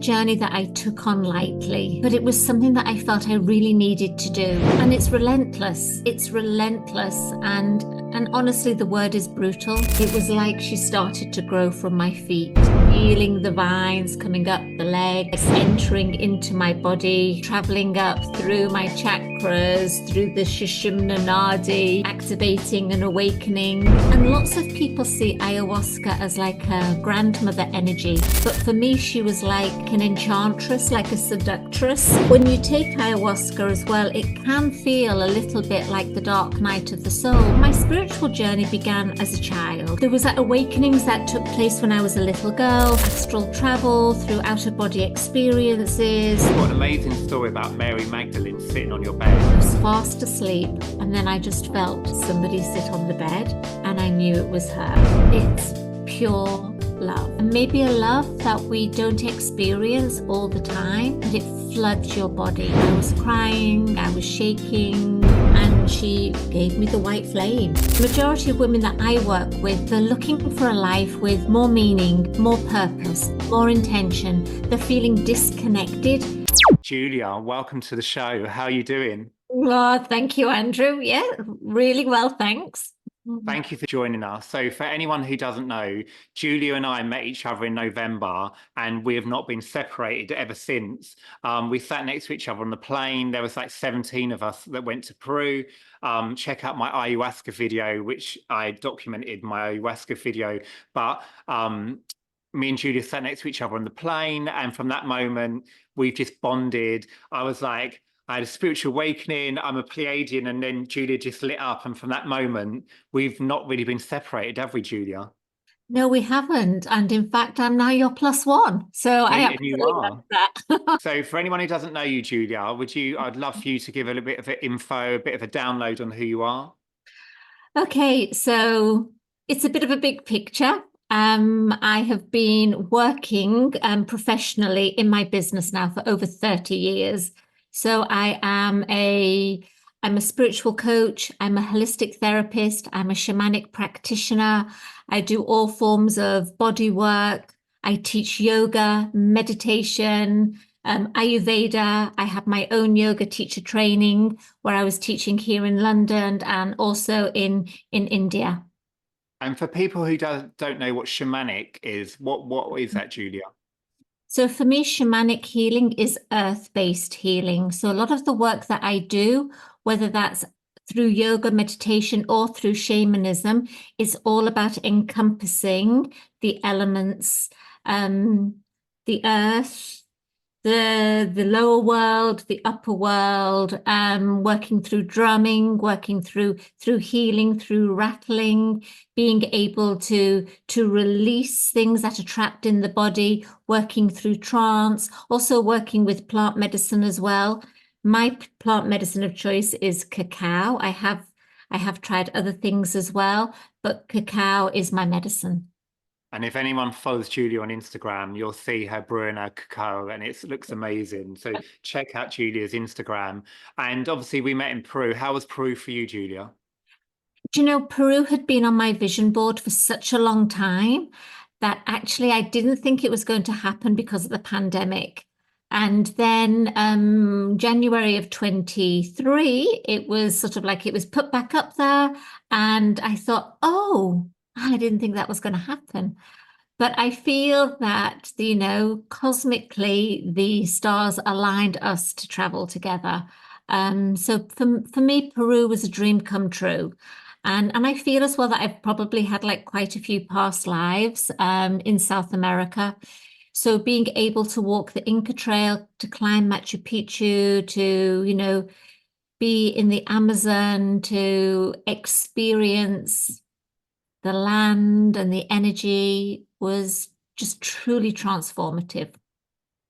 journey that I took on lightly, but it was something that I felt I really needed to do. And it's relentless. It's relentless. And honestly, the word is brutal. It was like she started to grow from my feet, feeling the vines coming up the legs, entering into my body, traveling up through my chakras, through the Sushumna Nadi, activating and awakening. And lots of people see ayahuasca as like a grandmother energy, but for me, she was like an enchantress, like a seductress. When you take ayahuasca as well, it can feel a little bit like the dark night of the soul. My spiritual journey began as a child. There was awakenings that took place when I was a little girl, astral travel through out-of-body experiences. You've got an amazing story about Mary Magdalene sitting on your bed. I was fast asleep, and then I just felt somebody sit on the bed, and I knew it was her. It's pure love. And maybe a love that we don't experience all the time, but it floods your body. I was crying, I was shaking, and she gave me the white flame. The majority of women that I work with, they're looking for a life with more meaning, more purpose, more intention. They're feeling disconnected. Julia, welcome to the show. How are you doing? Oh, thank you, Andrew. Yeah, really well, thanks. Thank you for joining us. So for anyone who doesn't know, Julia and I met each other in November and we have not been separated ever since. We sat next to each other on the plane. There was like 17 of us that went to Peru. Check out my ayahuasca video, which I documented my ayahuasca video. But me and Julia sat next to each other on the plane. And from that moment, we've just bonded. I had a spiritual awakening. I'm a Pleiadian, and then Julia just lit up. And from that moment, we've not really been separated, have we, Julia? No, we haven't. And in fact, I'm now your plus one. So I And you absolutely are. love that. So for anyone who doesn't know you, Julia, I'd love for you to give a little bit of an info, a bit of a download on who you are. Okay, so it's a bit of a big picture. I have been working professionally in my business now for over 30 years. So I'm a spiritual coach, I'm a holistic therapist, I'm a shamanic practitioner. I do all forms of body work. I teach yoga, meditation, Ayurveda. I have my own yoga teacher training where I was teaching here in London and also in India. And for people who don't know what shamanic is, what is that, Julia? So for me, shamanic healing is earth-based healing. So a lot of the work that I do, whether that's through yoga, meditation, or through shamanism, is all about encompassing the elements, the earth, the lower world, the upper world, working through drumming, working through healing, through rattling, being able to release things that are trapped in the body, working through trance, also working with plant medicine as well. My plant medicine of choice is cacao. I have tried other things as well, but cacao is my medicine. And if anyone follows Julia on Instagram, you'll see her brewing her cacao and it looks amazing. So check out Julia's Instagram. And obviously we met in Peru. How was Peru for you, Julia? Do you know, Peru had been on my vision board for such a long time that actually I didn't think it was going to happen because of the pandemic. And then January of 23, it was sort of like it was put back up there. And I thought, oh, I didn't think that was going to happen. But I feel that, cosmically, the stars aligned us to travel together. So for me, Peru was a dream come true. And I feel as well that I've probably had like quite a few past lives in South America. So being able to walk the Inca Trail, to climb Machu Picchu, to, be in the Amazon, to experience the land and the energy was just truly transformative.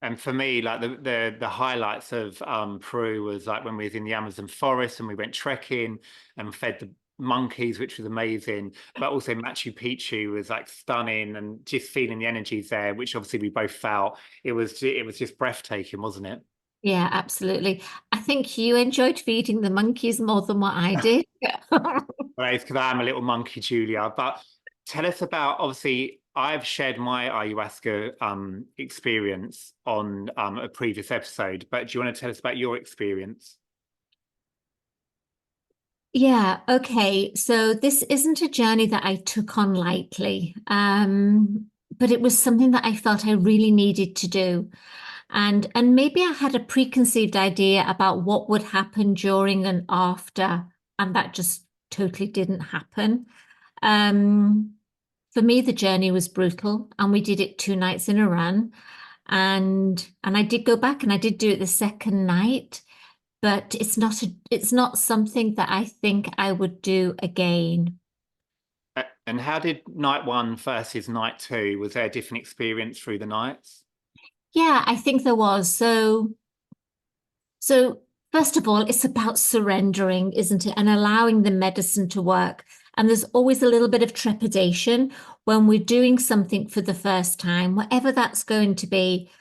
And for me, like the highlights of Peru was like when we was in the Amazon forest and we went trekking and fed the monkeys, which was amazing. But also Machu Picchu was like stunning and just feeling the energies there, which obviously we both felt. It was just breathtaking, wasn't it? Yeah, absolutely. I think you enjoyed feeding the monkeys more than what I did. Right, because I am a little monkey, Julia. But Tell us about, obviously, I've shared my ayahuasca experience on a previous episode, but do you want to tell us about your experience? Yeah, okay. So this isn't a journey that I took on lightly, but it was something that I felt I really needed to do. And maybe I had a preconceived idea about what would happen during and after, and that just totally didn't happen. Um, for me, the journey was brutal, and we did it 2 nights in a run. And I did go back and I did do it the second night, but it's not something that I think I would do again. And how did night one versus night two? Was there a different experience through the nights? Yeah, I think there was. So first of all, it's about surrendering, isn't it? And allowing the medicine to work. And there's always a little bit of trepidation when we're doing something for the first time, whatever that's going to be.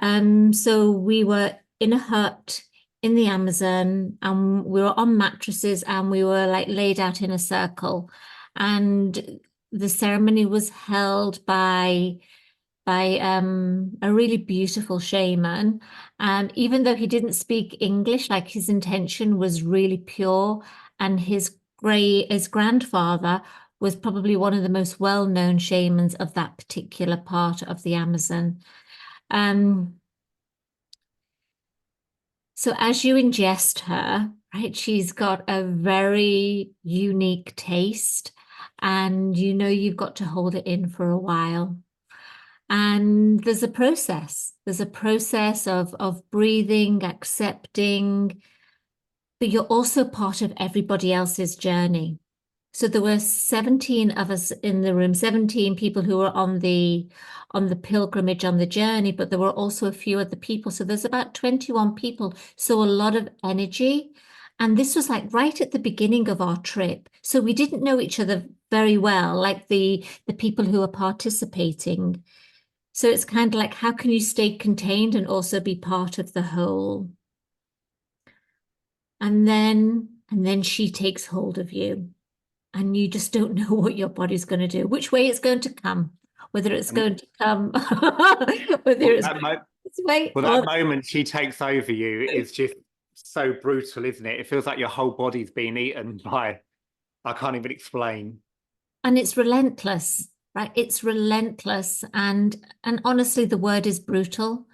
So we were in a hut in the Amazon, and we were on mattresses, and we were like laid out in a circle. And the ceremony was held by a really beautiful shaman. And even though he didn't speak English, like his intention was really pure, and his grandfather was probably one of the most well-known shamans of that particular part of the Amazon. Um, so as you ingest her, right, she's got a very unique taste, and you know you've got to hold it in for a while. And there's a process. There's a process of breathing, accepting, but you're also part of everybody else's journey. So there were 17 of us in the room, 17 people who were on the pilgrimage, on the journey, but there were also a few other people. So there's about 21 people. So a lot of energy. And this was like right at the beginning of our trip. So we didn't know each other very well, like the people who were participating. So it's kind of like, how can you stay contained and also be part of the whole? And then she takes hold of you, and you just don't know what your body's going to do, which way it's going to come, whether it's And going to come, whether well, it's going this way well, that or, moment she takes over you is just so brutal, isn't it? It feels like your whole body's being eaten by, I can't even explain. and it's relentless, right? It's relentless. And honestly, the word is brutal.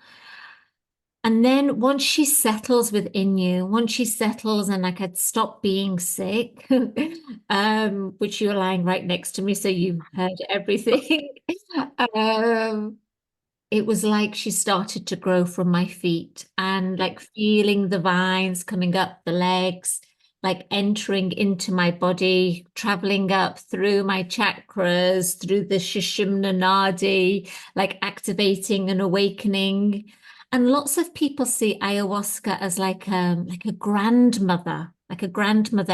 And then once she settles within you, once she settles and like I'd stopped being sick, which you were lying right next to me, so you heard everything. um, it was like she started to grow from my feet, and like feeling the vines coming up the legs, like entering into my body, traveling up through my chakras, through the Shishimna Nadi, like activating and awakening. And lots of people see ayahuasca as like a grandmother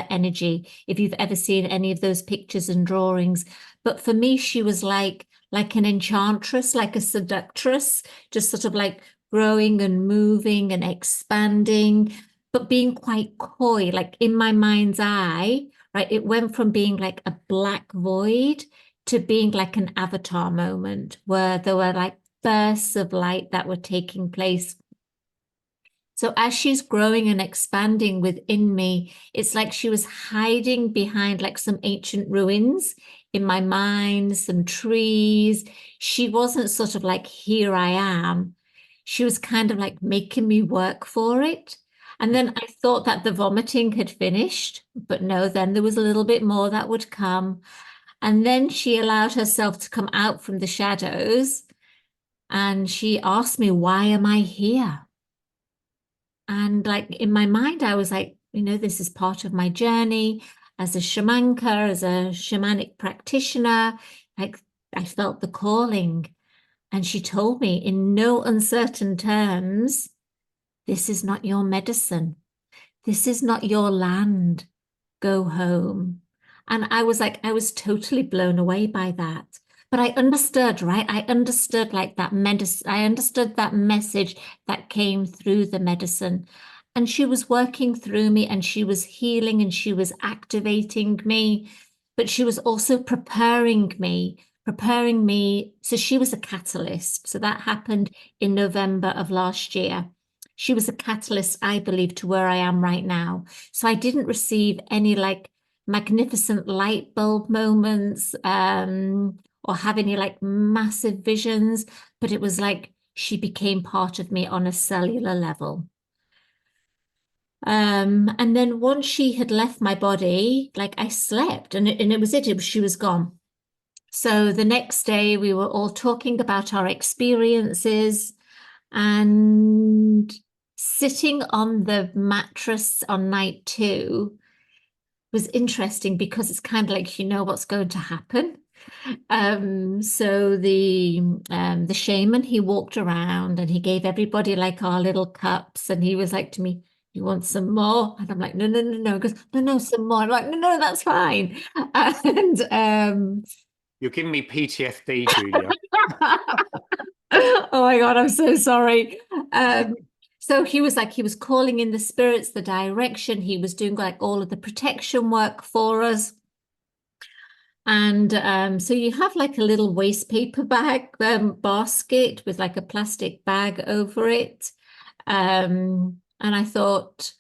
energy, if you've ever seen any of those pictures and drawings. But for me, she was like an enchantress, like a seductress, just sort of like growing and moving and expanding, but being quite coy, like in my mind's eye, right? It went from being like a black void to being like an avatar moment where there were like bursts of light that were taking place. So as she's growing and expanding within me, it's like she was hiding behind like some ancient ruins in my mind, some trees. She wasn't sort of like, here I am. She was kind of like making me work for it. And then I thought that the vomiting had finished, but no, then there was a little bit more that would come. And then she allowed herself to come out from the shadows, and she asked me, why am I here? And like in my mind, I was like, this is part of my journey as a shamanka, as a shamanic practitioner. Like I felt the calling. And she told me in no uncertain terms, this is not your medicine. This is not your land. Go home. And I was totally blown away by that. But I understood, right? I understood like that medicine. I understood that message that came through the medicine. And she was working through me, and she was healing, and she was activating me. but she was also preparing me. So she was a catalyst. So that happened in November of last year. She was a catalyst, I believe, to where I am right now. So I didn't receive any like magnificent light bulb moments, or have any like massive visions, but it was like she became part of me on a cellular level. And then once she had left my body, like I slept and it was it. She was gone. So the next day we were all talking about our experiences, and sitting on the mattress on night two was interesting because it's kind of like you know what's going to happen. So the shaman, he walked around and he gave everybody like our little cups, and he was like to me, "You want some more?" And I'm like, "No, no, no, no." He goes, "No, no, some more." I'm like, "No, no, that's fine." And You're giving me PTSD, Julia. oh my God, I'm so sorry. Um, so he was like, he was calling in the spirits, the direction. He was doing like all of the protection work for us. And so you have like a little waste paper bag basket with like a plastic bag over it. And I thought,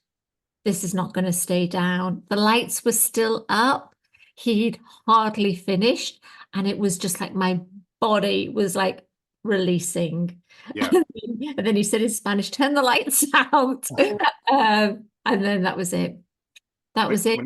this is not going to stay down. The lights were still up. He'd hardly finished. And it was just like my body was like releasing. Yeah. And then he said in Spanish, turn the lights out. And then that was it. That was it.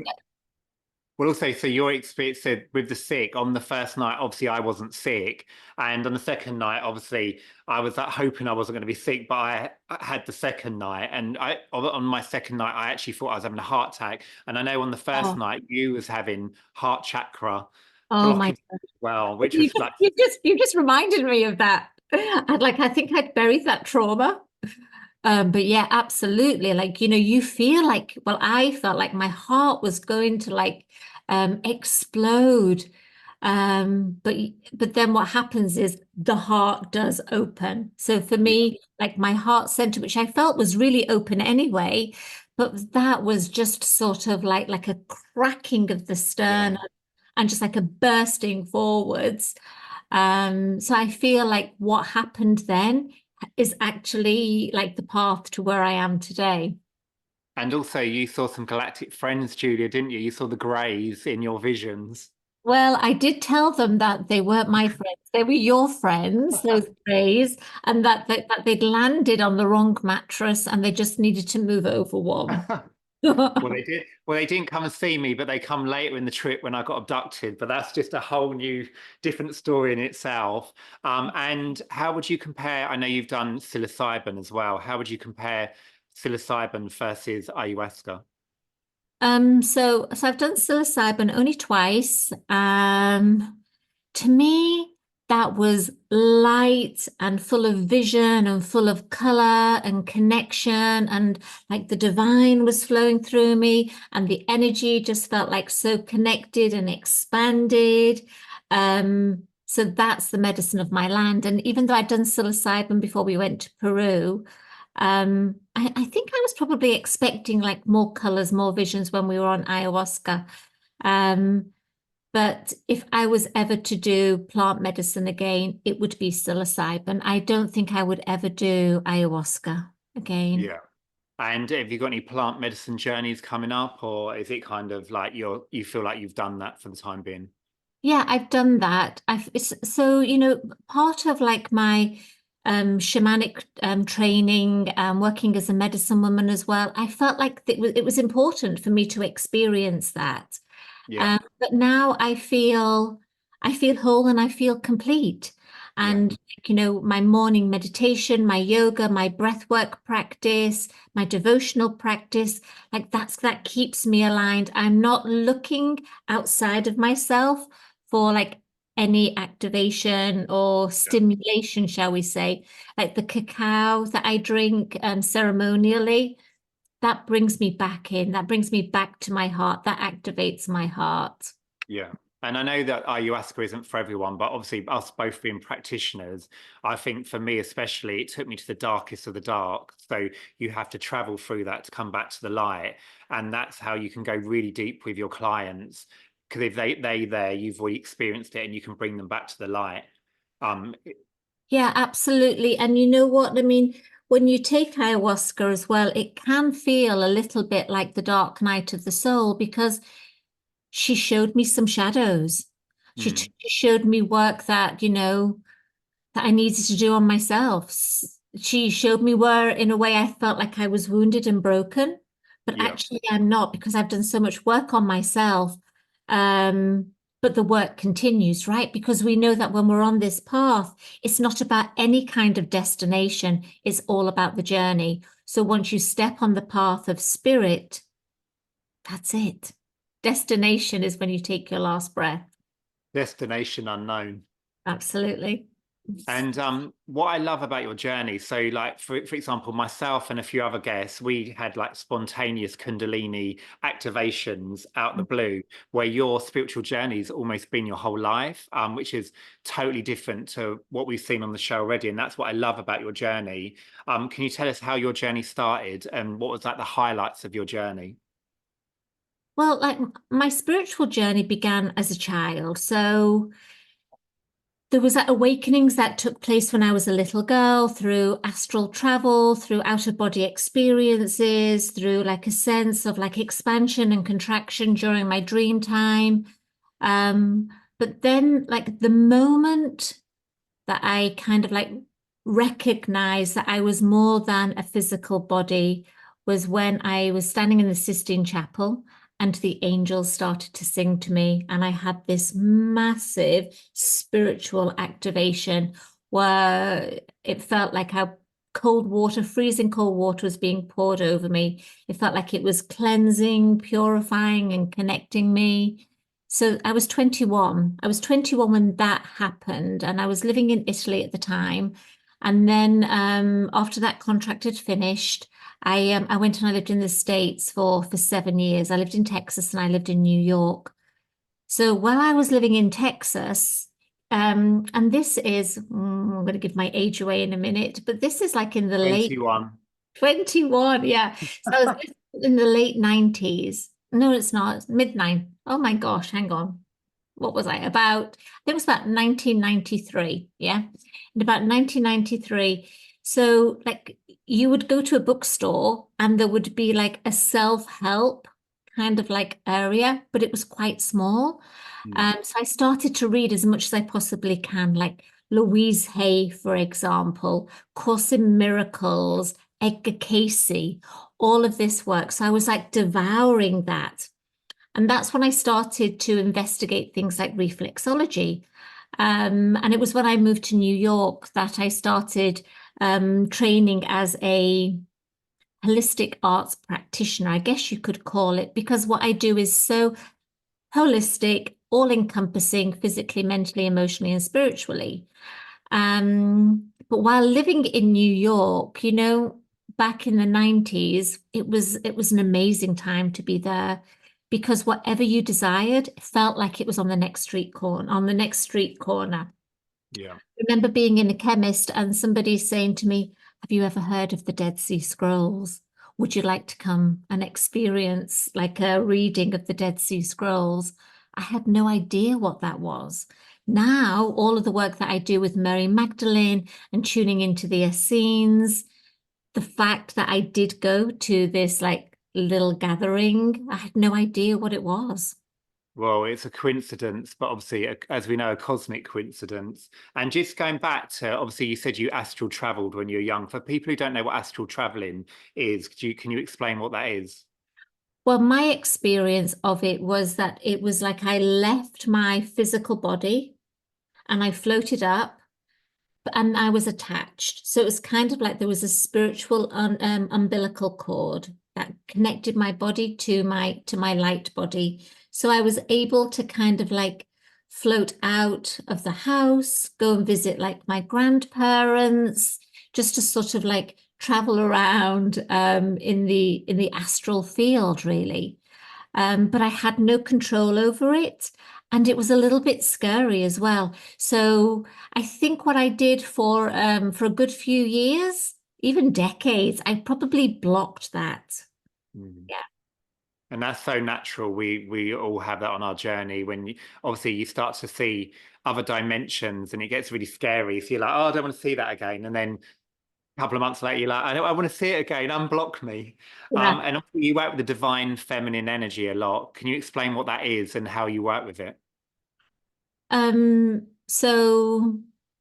Well, also, so your experience said with the sick on the first night, obviously I wasn't sick. And on the second night, obviously I was hoping I wasn't going to be sick, but I had the second night. And on my second night, I actually thought I was having a heart attack. And I know on the first Oh, night, you was having heart chakra oh my blockage as well, which You was just, like, you just reminded me of that. I think I'd buried that trauma. But yeah, absolutely. Like, you feel like, well, I felt like my heart was going to like explode. But then what happens is the heart does open. So for yeah, me, like my heart center, which I felt was really open anyway, but that was just sort of like a cracking of the yeah. sternum and just like a bursting forwards. So I feel like what happened then is actually like the path to where I am today. And also, you saw some galactic friends, Julia, didn't you? You saw the Greys in your visions. Well, I did tell them that they weren't my friends. They were your friends, those Greys, and that they'd landed on the wrong mattress and they just needed to move over one. Well, they did. Well, they didn't come and see me, but they come later in the trip when I got abducted. But that's just a whole new, different story in itself. And how would you compare? I know you've done psilocybin as well. How would you compare psilocybin versus ayahuasca? So I've done psilocybin only twice. To me, that was light and full of vision and full of color and connection, and like the divine was flowing through me, and the energy just felt like so connected and expanded. So that's the medicine of my land. And even though I'd done psilocybin before we went to Peru, I think I was probably expecting like more colors, more visions when we were on ayahuasca. Um, but if I was ever to do plant medicine again, it would be psilocybin. I don't think I would ever do ayahuasca again. Yeah. And have you got any plant medicine journeys coming up, or is it kind of like you feel like you've done that for the time being? Yeah, I've done that. So, part of like my shamanic training, working as a medicine woman as well, I felt like it was important for me to experience that. Yeah, But now I feel whole and I feel complete. yeah, And my morning meditation, my yoga, my breath work practice, my devotional practice, like that keeps me aligned. I'm not looking outside of myself for like any activation or yeah. stimulation, shall we say. Like the cacao that I drink ceremonially, that brings me back in. That brings me back to my heart. That activates my heart. Yeah. And I know that ayahuasca isn't for everyone, but obviously us both being practitioners, I think for me especially, it took me to the darkest of the dark. So you have to travel through that to come back to the light. And that's how you can go really deep with your clients, because if they there, you've already experienced it and you can bring them back to the light. Um, Yeah, absolutely. And you know what? I mean, when you take ayahuasca as well, it can feel a little bit like the dark night of the soul because she showed me some shadows. mm, She showed me work that, that I needed to do on myself. She showed me where, in a way, I felt like I was wounded and broken, but yeah. actually I'm not because I've done so much work on myself. But the work continues, right? Because we know that when we're on this path, it's not about any kind of destination. It's all about the journey. So once you step on the path of spirit, that's it. Destination is when you take your last breath. Destination unknown. Absolutely. And what I love about your journey, so like for example, myself and a few other guests, we had like spontaneous Kundalini activations out the blue, where your spiritual journey's almost been your whole life, which is totally different to what we've seen on the show already. And that's what I love about your journey. Can you tell us how your journey started and what was like the highlights of your journey? Well, like my spiritual journey began as a child. So there was that awakenings that took place when I was a little girl through astral travel, through out of body experiences, through like a sense of like expansion and contraction during my dream time. Um, but then like the moment that I kind of like recognized that I was more than a physical body was when I was standing in the Sistine Chapel and the angels started to sing to me. And I had this massive spiritual activation where it felt like how cold water, freezing cold water was being poured over me. It felt like it was cleansing, purifying, and connecting me. So I was 21. I was 21 when that happened, and I was living in Italy at the time. And then after that contract had finished, I went and I lived in the States for 7 years. I lived in Texas and I lived in New York. So while I was living in Texas, and this is, I'm going to give my age away in a minute, but this is like in the late 21. 21, yeah. So I was in the late 90s. No, it's not. It's mid nine. Oh my gosh, hang on. What was I about? I think it was about 1993. Yeah. And about 1993. So like you would go to a bookstore and there would be like a self-help kind of like area, but it was quite small. Mm. So I started to read as much as I possibly can, like Louise Hay, for example, Course in Miracles, Edgar Casey, all of this work. So I was like devouring that. And that's when I started to investigate things like reflexology. And it was when I moved to New York that I started training as a holistic arts practitioner, I guess you could call it, because what I do is so holistic, all encompassing physically, mentally, emotionally, and spiritually. But while living in New York, back in the 90s, it was an amazing time to be there because whatever you desired felt like it was on the next street corner, on the next street corner. Yeah. I remember being in a chemist and somebody saying to me, "Have you ever heard of the Dead Sea Scrolls? Would you like to come and experience like a reading of the Dead Sea Scrolls?" I had no idea what that was. Now, all of the work that I do with Mary Magdalene and tuning into the Essenes, the fact that I did go to this like little gathering, I had no idea what it was. Well, it's a coincidence, but obviously, as we know, a cosmic coincidence. And just going back to, obviously, you said you astral traveled when you were young. For people who don't know what astral traveling is, can you explain what that is? Well, my experience of it was that it was like I left my physical body and I floated up and I was attached. So it was kind of like there was a spiritual umbilical cord that connected my body to my light body. So I was able to kind of like float out of the house, go and visit like my grandparents, just to sort of like travel around in the astral field, really. But I had no control over it. And it was a little bit scary as well. So I think what I did for a good few years, even decades, I probably blocked that. Mm. Yeah. And that's so natural. We all have that on our journey when obviously you start to see other dimensions and it gets really scary. So you're like, oh, I don't want to see that again. And then a couple of months later, you're like, I want to see it again. Unblock me. Yeah. And also you work with the divine feminine energy a lot. Can you explain what that is and how you work with it? So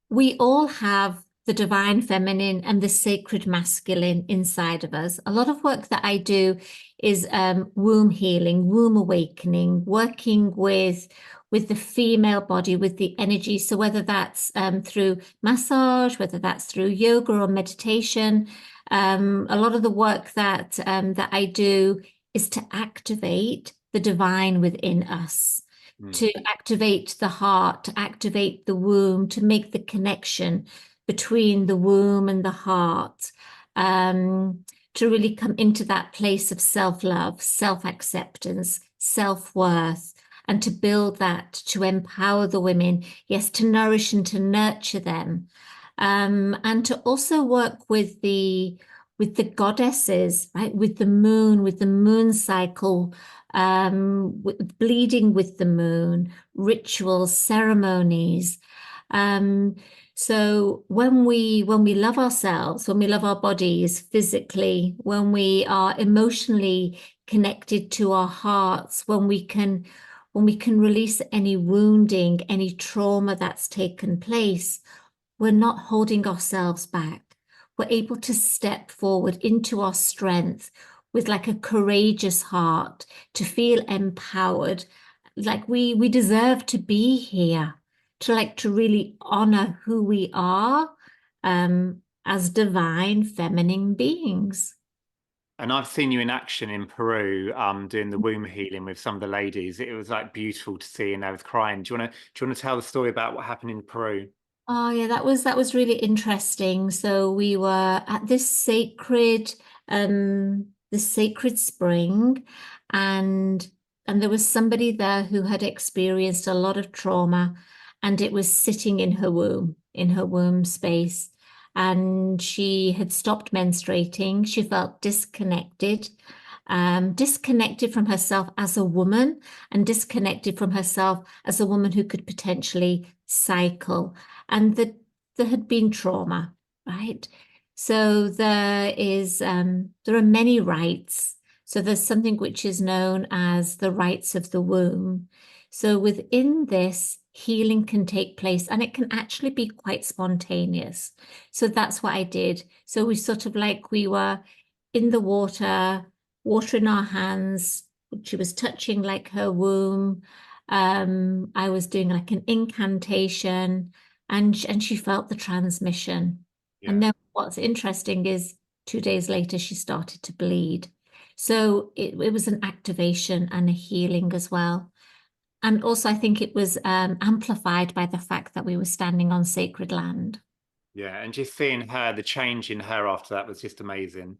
we all have the divine feminine and the sacred masculine inside of us. A lot of work that I do is womb healing, womb awakening, working with the female body, with the energy. So whether that's through massage, whether that's through yoga or meditation, a lot of the work that I do is to activate the divine within us, Mm. to activate the heart, to activate the womb, to make the connection between the womb and the heart, to really come into that place of self-love, self-acceptance, self-worth, and to build that, to empower the women, yes, to nourish and to nurture them, and to also work with the goddesses, right? With the moon cycle, bleeding with the moon, rituals, ceremonies. So when we love ourselves, when we love our bodies physically, when we are emotionally connected to our hearts, when we can release any wounding, any trauma that's taken place, we're not holding ourselves back. We're able to step forward into our strength with like a courageous heart, to feel empowered, like we deserve to be here, to really honor who we are as divine feminine beings. And I've seen you in action in Peru, doing the womb healing with some of the ladies. It was like beautiful to see, and I was crying. Do you want to tell the story about what happened in Peru? Oh yeah, that was really interesting. So we were at this sacred spring, and there was somebody there who had experienced a lot of trauma, and it was sitting in her womb space. And she had stopped menstruating. She felt disconnected, disconnected from herself as a woman, and disconnected from herself as a woman who could potentially cycle, and that there had been trauma, right? So there are many rites. So there's something which is known as the rites of the womb. So within this, healing can take place, and it can actually be quite spontaneous. So that's what I did. So we sort of like we were in the water, water in our hands. She was touching like her womb. I was doing like an incantation, and she felt the transmission. And Yeah. then what's interesting is 2 days later she started to bleed. So it was an activation and a healing as well. And also I think it was amplified by the fact that we were standing on sacred land. Yeah, and just seeing her, the change in her after that was just amazing.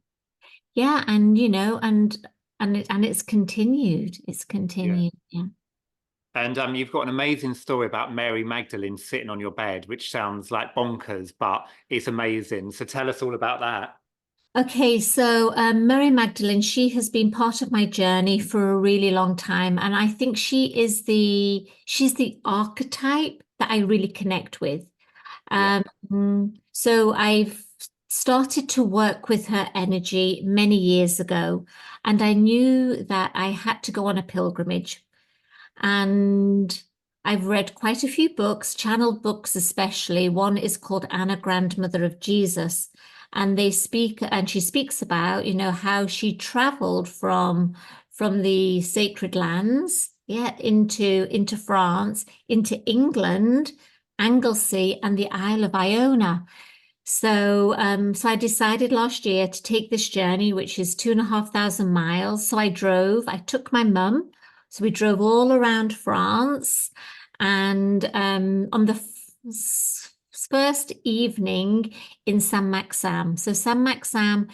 Yeah, and you know, and it's continued. It's Yeah. continued. Yeah. And you've got an amazing story about Mary Magdalene sitting on your bed, which sounds like bonkers, but it's amazing. So tell us all about that. Okay, so Mary Magdalene, she has been part of my journey for a really long time, and I think she's the archetype that I really connect with. Yeah. So I've started to work with her energy many years ago, and I knew that I had to go on a pilgrimage. And I've read quite a few books, channeled books especially. One is called Anna, Grandmother of Jesus. And she speaks about, you know, how she traveled from the sacred lands, yeah, into France, into England, Anglesey, and the Isle of Iona. So I decided last year to take this journey, which is 2,500 miles. So I took my mum. So we drove all around France. And on the first evening in Saint-Maximin. So Saint-Maximin,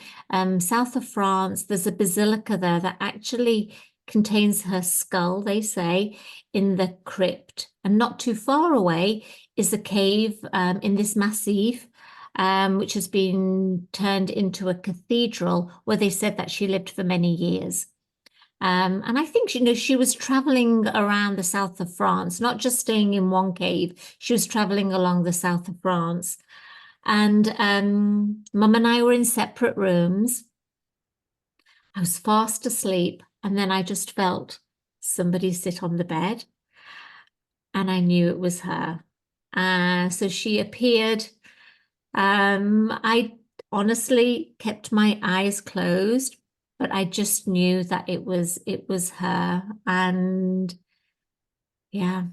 south of France, there's a basilica there that actually contains her skull, they say, in the crypt. And not too far away is a cave in this massif, which has been turned into a cathedral where they said that she lived for many years. And I think, she was traveling around the south of France, not just staying in one cave. She was traveling along the south of France. And Mum and I were in separate rooms. I was fast asleep, and then I just felt somebody sit on the bed, and I knew it was her. So she appeared. I honestly kept my eyes closed, but I just knew that it was her. And yeah.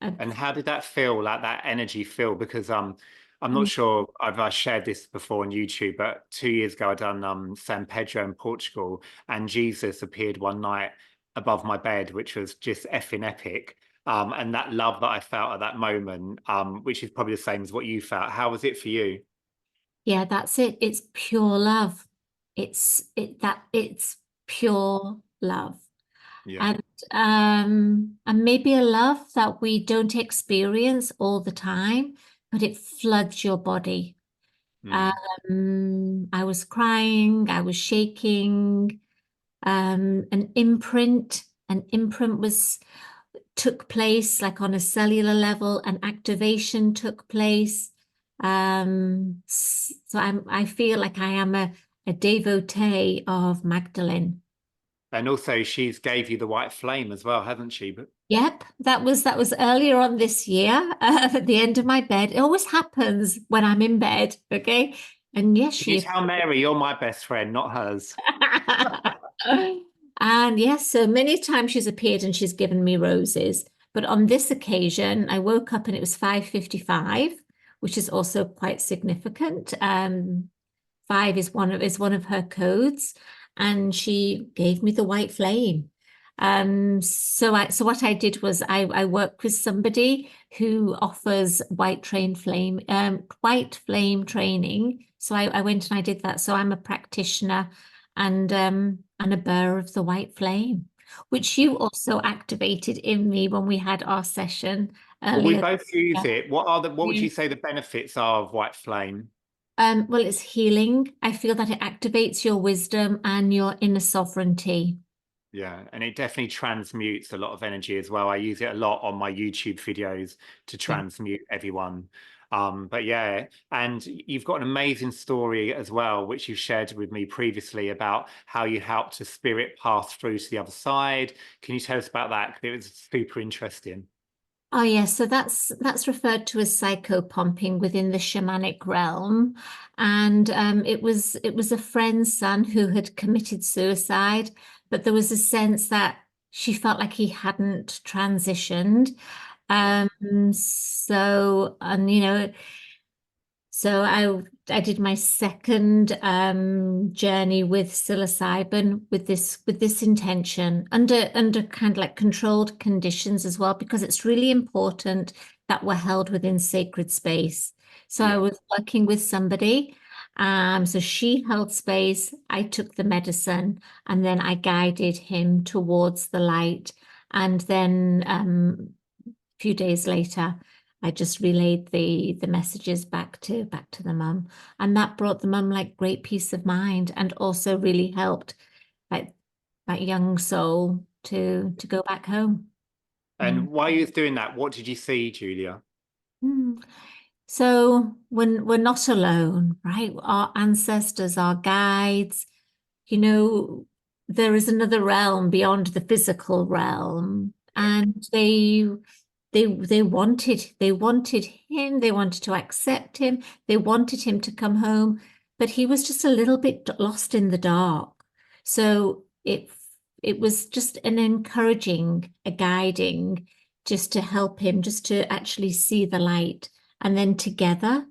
And how did that feel, like that energy feel? Because I'm not sure I've shared this before on YouTube, but 2 years ago I done San Pedro in Portugal, and Jesus appeared one night above my bed, which was just effing epic. And that love that I felt at that moment, which is probably the same as what you felt. How was it for you? Yeah, that's it. It's pure love. It's pure love. Yeah. And maybe a love that we don't experience all the time, but it floods your body. Mm. I was crying, I was shaking. An imprint was took place like on a cellular level, an activation took place. So I feel like I am a devotee of Magdalene. And also she's gave you the white flame as well, hasn't she? But Yep, that was earlier on this year, at the end of my bed. It always happens when I'm in bed, okay? And yes, can you she tell Mary you're my best friend, not hers? And yes, so many times she's appeared and she's given me roses. But on this occasion, I woke up and it was 5:55, which is also quite significant. Five is one of her codes, and she gave me the white flame. So what I did was I worked with somebody who offers white flame training. So I went and I did that. So I'm a practitioner and a bearer of the white flame, which you also activated in me when we had our session Well, we earlier. both use Yeah. it. What would you say the benefits are of white flame? Well, it's healing. I feel that it activates your wisdom and your inner sovereignty. Yeah, and it definitely transmutes a lot of energy as well. I use it a lot on my YouTube videos to Yeah. transmute everyone. But yeah, and you've got an amazing story as well, which you shared with me previously about how you helped a spirit pass through to the other side. Can you tell us about that? 'Cause it was super interesting. Oh yes, so that's referred to as psychopumping within the shamanic realm, and it was a friend's son who had committed suicide, but there was a sense that she felt like he hadn't transitioned. Yeah. So and so I did my second journey with psilocybin with this intention under kind of like controlled conditions as well, because it's really important that we're held within sacred space. So I Yeah. was working with somebody. So she held space, I took the medicine, and then I guided him towards the light. And then a few days later, I just relayed the messages back to the mum, and that brought the mum like great peace of mind, and also really helped like that young soul to go back home. And while you was doing that, what did you see, Julia? Mm. So when we're not alone, right? Our ancestors, our guides, you know, there is another realm beyond the physical realm, Yeah. and they wanted him, they wanted to accept him, they wanted him to come home, but he was just a little bit lost in the dark. So it was just an encouraging, a guiding, just to help him, just to actually see the light. And then together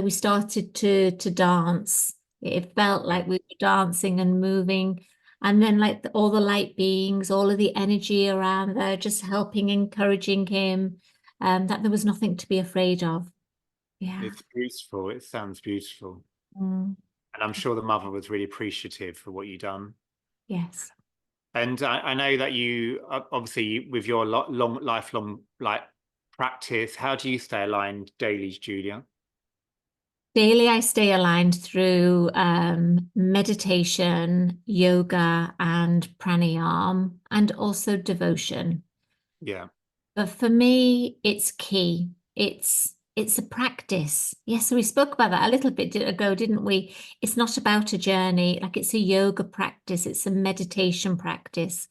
we started to dance. It felt like we were dancing and moving. And then like all the light beings, all of the energy around there, just helping, encouraging him, that there was nothing to be afraid of. Yeah. It's beautiful. It sounds beautiful. Mm, And I'm sure the mother was really appreciative for what you done. yes. And I know that you obviously with your lifelong like practice, how do you stay aligned daily, Julia? Daily, I stay aligned through meditation, yoga, and pranayama, and also devotion. Yeah, But for me, it's key. It's a practice. Yes, so we spoke about that a little bit ago, didn't we? It's not about a journey, like it's a yoga practice, it's a meditation practice.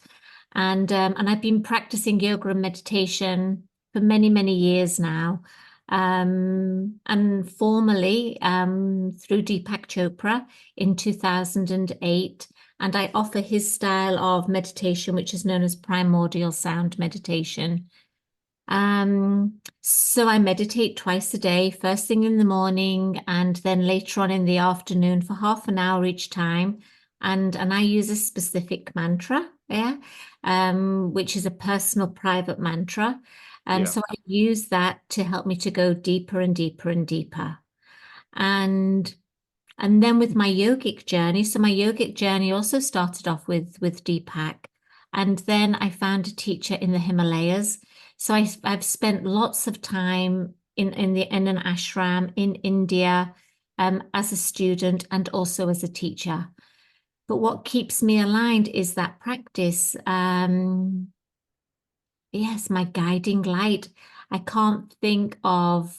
And I've been practicing yoga and meditation for many, many years now. And formally through Deepak Chopra in 2008. And I offer his style of meditation, which is known as primordial sound meditation. So I meditate twice a day, first thing in the morning and then later on in the afternoon for half an hour each time. And I use a specific mantra, yeah, which is a personal private mantra. yeah, So I use that to help me to go deeper and deeper and deeper. And and then with my yogic journey, so my yogic journey also started off with Deepak. And then I found a teacher in the Himalayas. So I've spent lots of time in an ashram in India as a student and also as a teacher. But what keeps me aligned is that practice. Yes, my guiding light. I can't think of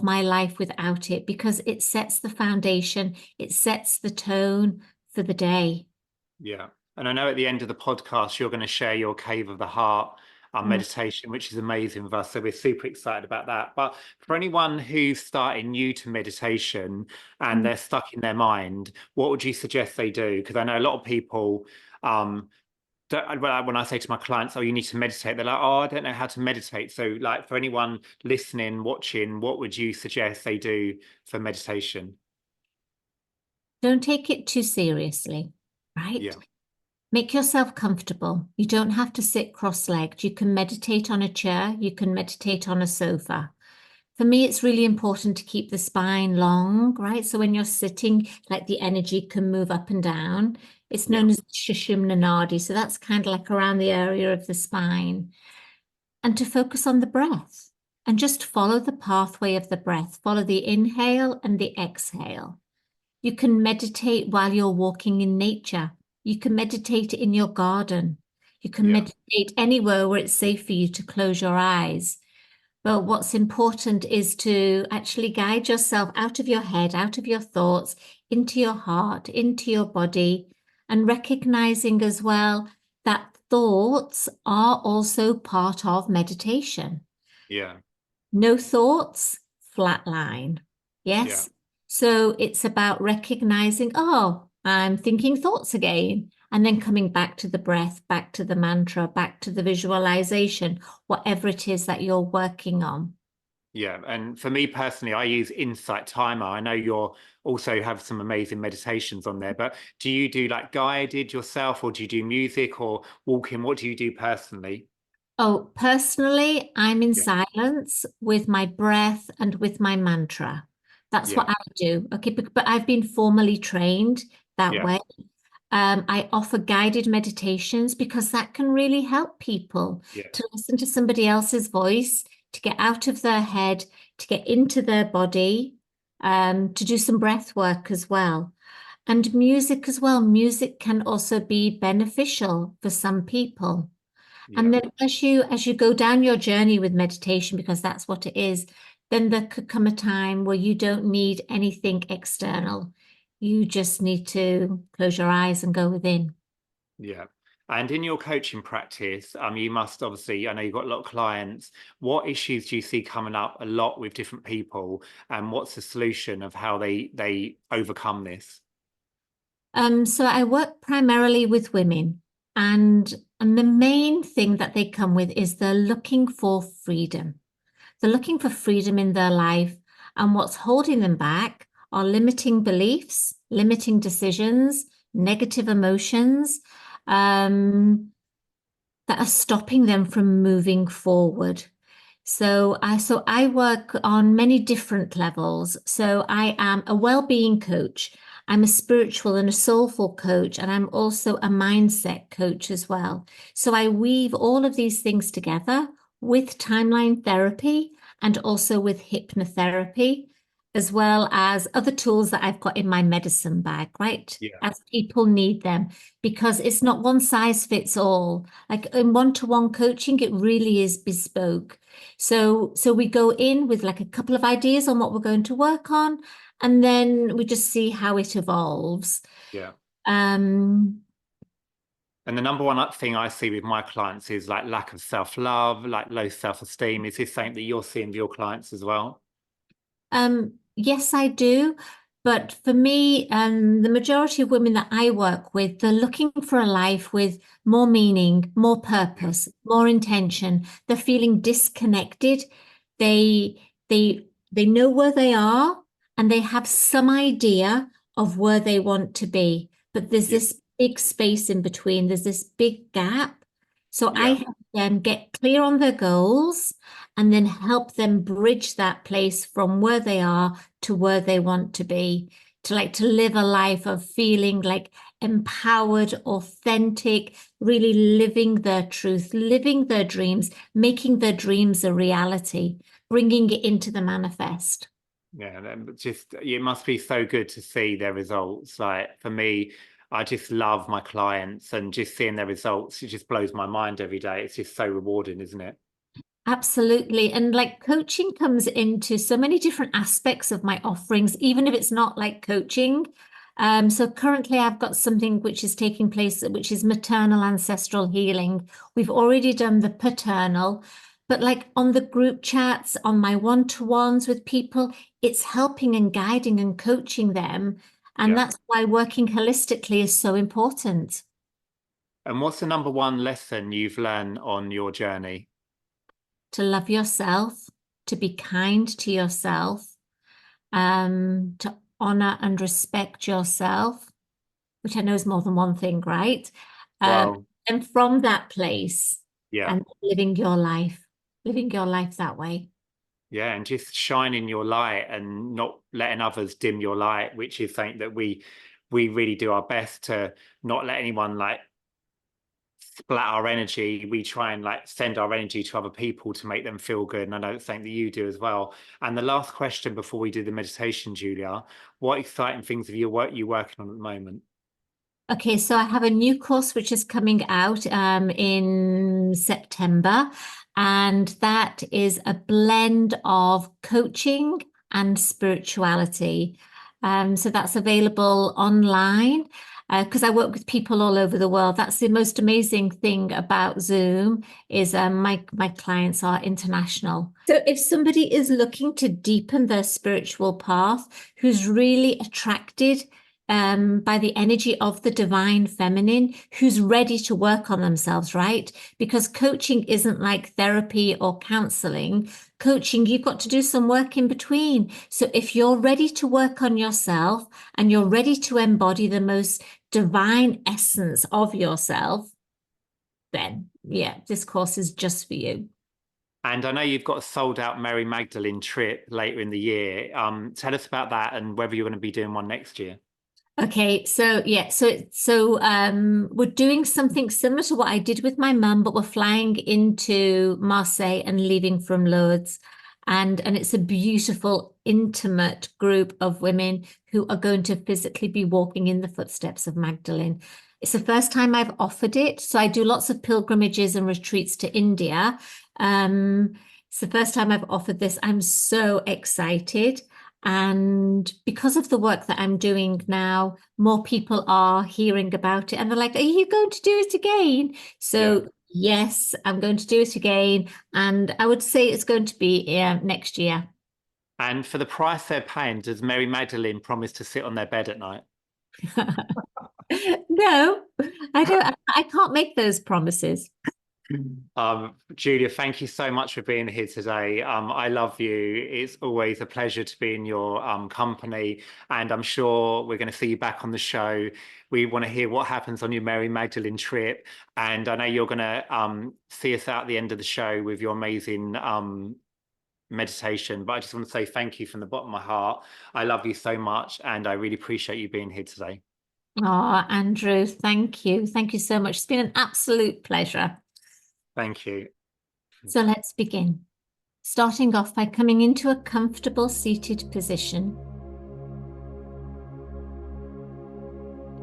my life without it because it sets the foundation, it sets the tone for the day. yeah. And I know at the end of the podcast, you're going to share your Cave of the Heart Mm. meditation, which is amazing with us. So we're super excited about that. But for anyone who's starting new to meditation and Mm. they're stuck in their mind, what would you suggest they do? Because I know a lot of people, when I say to my clients, oh, you need to meditate, they're like, oh, I don't know how to meditate. So, like, for anyone listening, watching, what would you suggest they do for meditation? Don't take it too seriously, right? Yeah, Make yourself comfortable. You don't have to sit cross-legged. You can meditate on a chair, you can meditate on a sofa. For me, it's really important to keep the spine long, right? So when you're sitting, like the energy can move up and down. It's yeah, known as Shishimna Nadi. So that's kind of like around the area of the spine. And to focus on the breath and just follow the pathway of the breath. Follow the inhale and the exhale. You can meditate while you're walking in nature. You can meditate in your garden. You can yeah, meditate anywhere where it's safe for you to close your eyes. But what's important is to actually guide yourself out of your head, out of your thoughts, into your heart, into your body, and recognizing as well that thoughts are also part of meditation. yeah, No thoughts, flatline. yeah. Yes. So it's about recognizing, oh, I'm thinking thoughts again. And then coming back to the breath, back to the mantra, back to the visualization, whatever it is that you're working on. Yeah, and for me personally, I use Insight Timer. I know you're also have some amazing meditations on there, but do you do like guided yourself, or do you do music or walking? What do you do personally? Oh, personally, I'm in Yeah, silence with my breath and with my mantra. That's yeah, what I do. Okay, but I've been formally trained that yeah, way. I offer guided meditations because that can really help people yeah, to listen to somebody else's voice, to get out of their head, to get into their body, to do some breath work as well. And music as well. Music can also be beneficial for some people. And yeah, then as you go down your journey with meditation, because that's what it is, then there could come a time where you don't need anything external. You just need to close your eyes and go within. yeah. And in your coaching practice, you must obviously, I know you've got a lot of clients. What issues do you see coming up a lot with different people, and what's the solution of how they overcome this? So I work primarily with women, and the main thing that they come with is they're looking for freedom. They're looking for freedom in their life, and what's holding them back are limiting beliefs, limiting decisions, negative emotions, um, that are stopping them from moving forward. So I work on many different levels. So I am a well-being coach. I'm a spiritual and a soulful coach, and I'm also a mindset coach as well. So I weave all of these things together with timeline therapy and also with hypnotherapy. as well as other tools that I've got in my medicine bag, right? Yeah. As people need them, because it's not one size fits all. Like in one-to-one coaching, it really is bespoke. So we go in with like a couple of ideas on what we're going to work on, and then we just see how it evolves. Yeah. Um, And the number one thing I see with my clients is like lack of self-love, like low self-esteem. Is this something that you're seeing with your clients as well? yes, I do. But for me, the majority of women that I work with, they're looking for a life with more meaning, more Yeah. purpose, more intention. They're feeling disconnected. They they know where they are and they have some idea of where they want to be. But there's Yeah. this big space in between. There's this big gap. So I Yeah. help them get clear on their goals and then help them bridge that place from where they are to where they want to be, to live a life of feeling like empowered, authentic, really living their truth, living their dreams, making their dreams a reality, bringing it into the manifest. Yeah, just it must be so good to see their results. Like for me, I just love my clients and just seeing their results. It just blows my mind every day. It's just so rewarding, isn't it? Absolutely. And like coaching comes into so many different aspects of my offerings, even if it's not like coaching. So currently I've got something which is taking place, which is maternal ancestral healing. We've already done the paternal, but like on the group chats, on my one-to-ones with people, it's helping and guiding and coaching them. And Yeah. that's why working holistically is so important. And what's the number one lesson you've learned on your journey? To love yourself, to be kind to yourself, to honor and respect yourself, which I know is more than one thing, right? Um, Well, and from that place yeah. and living your life that way. Yeah, and just shining your light and not letting others dim your light, which is something that we really do our best to not let anyone like splat our energy. We try and like send our energy to other people to make them feel good. And I know it's something that you do as well. And the last question before we do the meditation, Julia, what exciting things have you working on at the moment? Okay, so I have a new course which is coming out in September, and that is a blend of coaching and spirituality. So that's available online because I work with people all over the world. That's the most amazing thing about Zoom is my clients are international. So if somebody is looking to deepen their spiritual path, who's really attracted by the energy of the divine feminine who's ready to work on themselves, right? Because coaching isn't like therapy or counseling. Coaching, you've got to do some work in between. So if you're ready to work on yourself and you're ready to embody the most divine essence of yourself, then yeah, this course is just for you. And I know you've got a sold out Mary Magdalene trip later in the year. Tell us about that and whether you're going to be doing one next year. Okay, so yeah, so we're doing something similar to what I did with my mum, but we're flying into Marseille and leaving from Lourdes. And it's a beautiful, intimate group of women who are going to physically be walking in the footsteps of Magdalene. It's the first time I've offered it. So I do lots of pilgrimages and retreats to India. It's the first time I've offered this. I'm so excited. And because of the work that I'm doing now, more people are hearing about it and they're like, are you going to do it again? Yeah. So, yes, I'm going to do it again. And I would say it's going to be next year. And for the price they're paying, does Mary Magdalene promise to sit on their bed at night? No, I don't. I can't make those promises. Julia, thank you so much for being here today. I love you. It's always a pleasure to be in your company, and I'm sure we're going to see you back on the show. We want to hear what happens on your Mary Magdalene trip, and I know you're going to see us out at the end of the show with your amazing meditation. But I just want to say thank you from the bottom of my heart. I love you so much, and I really appreciate you being here today. Oh, Andrew, thank you. Thank you so much. It's been an absolute pleasure. Thank you. So let's begin. Starting off by coming into a comfortable seated position.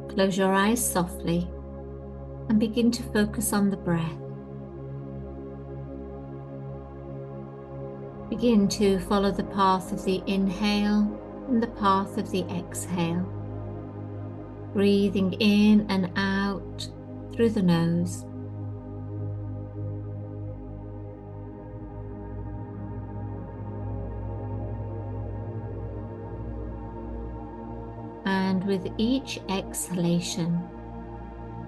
Close your eyes softly and begin to focus on the breath. Begin to follow the path of the inhale and the path of the exhale. Breathing in and out through the nose. And with each exhalation,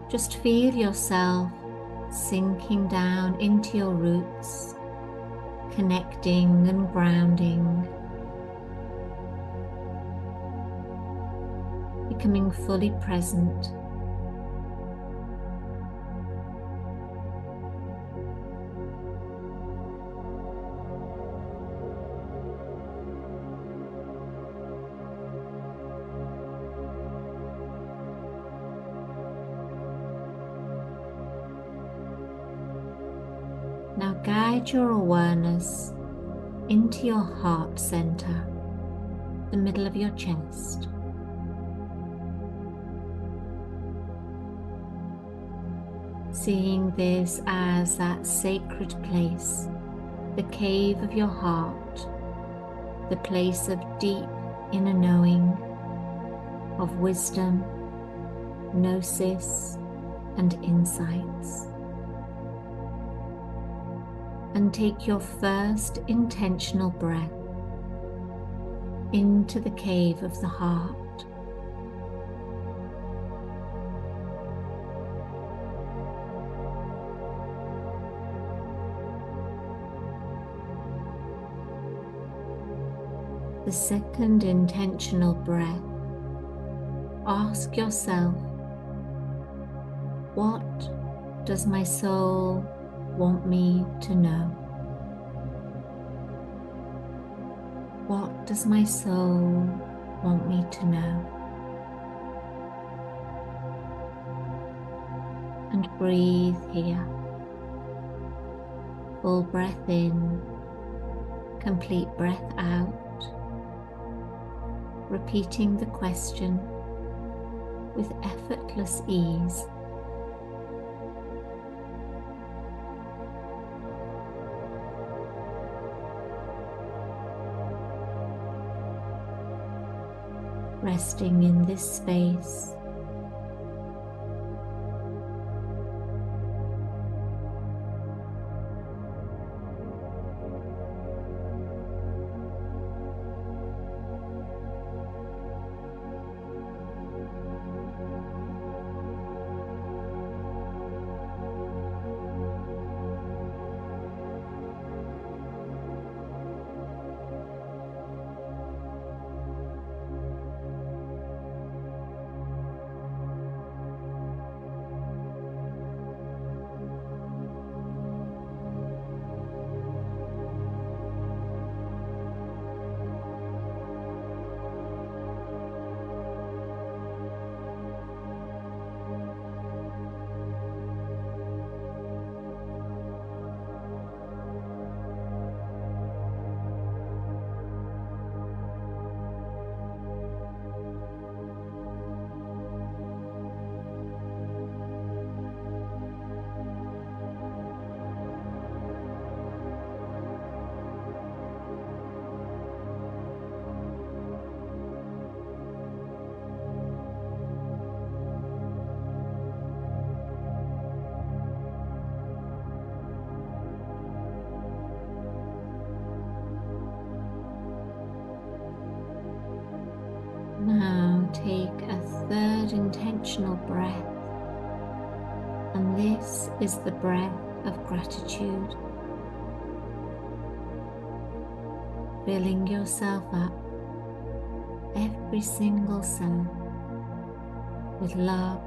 just feel yourself sinking down into your roots, connecting and grounding, becoming fully present. Now guide your awareness into your heart center, the middle of your chest. Seeing this as that sacred place, the cave of your heart, the place of deep inner knowing, of wisdom, gnosis, and insights. And take your first intentional breath into the cave of the heart. The second intentional breath, ask yourself, what does my soul want me to know? What does my soul want me to know? And breathe here. Full breath in, complete breath out. Repeating the question with effortless ease. Resting in this space. Now take a third intentional breath, and this is the breath of gratitude. Filling yourself up, every single cell, with love,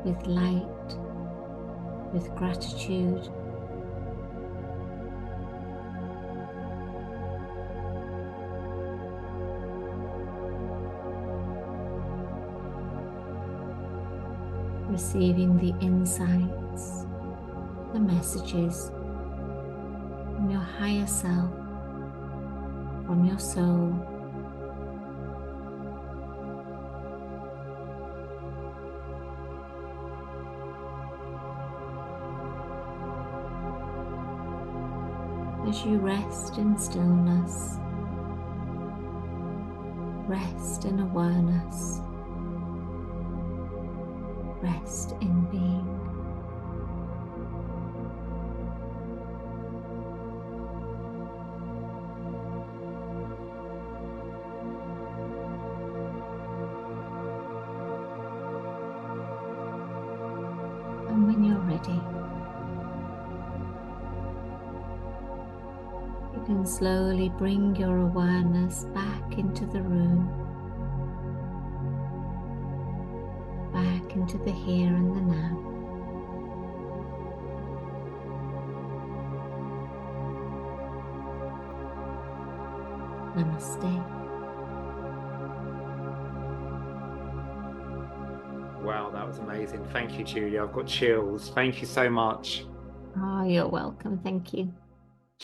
with light, with gratitude. Receiving the insights, the messages from your higher self, from your soul. As you rest in stillness, rest in awareness, rest in being. And when you're ready, you can slowly bring your awareness back into the room, back into the here and the now. Namaste. Wow, that was amazing. Thank you, Julia. I've got chills. Thank you so much. Oh, you're welcome. Thank you.